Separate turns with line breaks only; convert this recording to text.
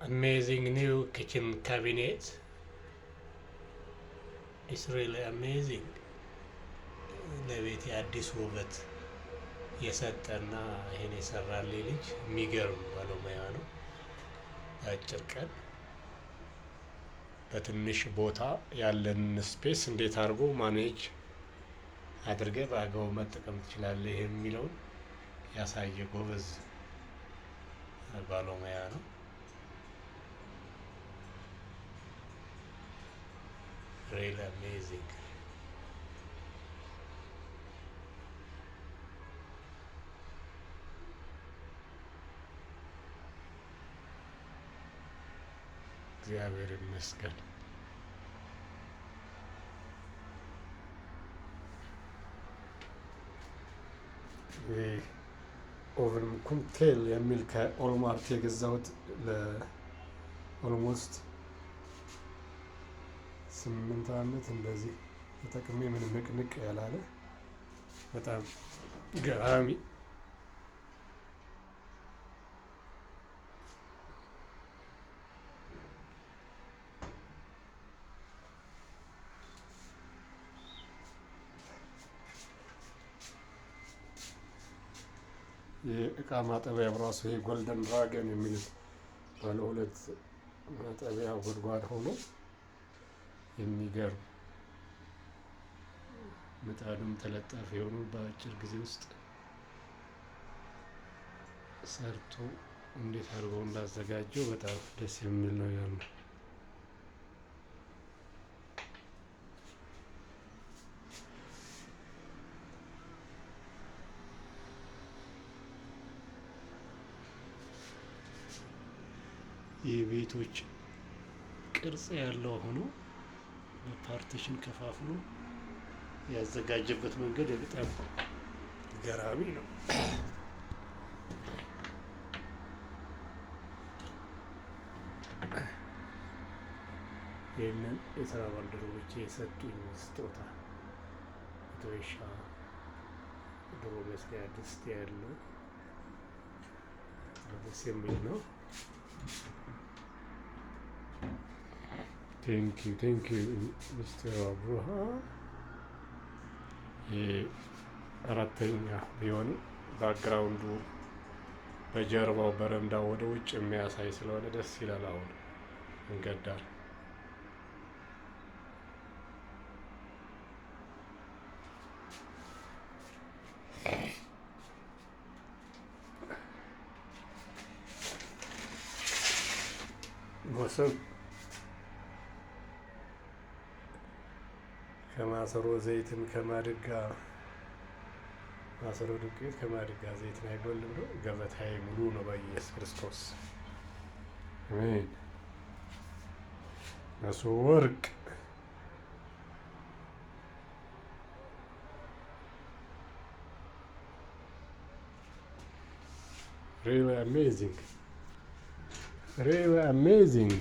amazing new kitchen cabinet. It's really amazing. ለቤት የአዲስ ውበት የሰጠና ይሄን የሰራልኝ ልጅ የሚገርም ባለሙያ ነው። አጭር ቀን በትንሽ ቦታ ያለን ስፔስ እንዴት አድርጎ ማኔጅ አድርገህ በአግባቡ መጠቀም ትችላለህ የሚለውን ያሳየ ጎበዝ ባለሙያ ነው። really amazing. እግዚአብሔር ይመስገን። ኦቨን ኩንቴል የሚል ከኦልማርት የገዛሁት ለኦልሞስት 8 ዓመት እንደዚህ ተጠቅሜ ምንም ንቅንቅ ያላለ በጣም ገራሚ የእቃ ማጠቢያ ራሱ ይሄ ጎልደን ድራገን የሚሉት ባለ 2 ማጠቢያ ጉድጓድ ሆኖ የሚገርም ምጣዱም ተለጣፊ የሆኑ በአጭር ጊዜ ውስጥ ሰርቶ እንዴት አድርገው እንዳዘጋጀው በጣም ደስ የሚል ነው ያለው። የቤቶች ቅርጽ ያለው ሆኖ በፓርቲሽን ከፋፍሎ ያዘጋጀበት መንገድ በጣም ገራሚ ነው። ይህንን የስራ ባልደረቦቼ የሰጡኝ ስጦታ ቶይሻ ድሮ መስሪያ ድስት ያለው ደስ የሚል ነው። ቴንክ ዩ ሚስተር አብርሃም። አራተኛ ቢሆን ባክግራውንዱ በጀርባው በረንዳው ወደ ውጭ የሚያሳይ ስለሆነ ደስ ይላል። አሁን መንገድ ዳር ወሰን ከማሰሮ ዘይትን ከማድጋ ማሰሮ ዱቄት ከማድጋ ዘይትን አይጎልም ነው። ገበታዬ ሙሉ ነው በኢየሱስ ክርስቶስ አሜን። እሱ ወርቅ really amazing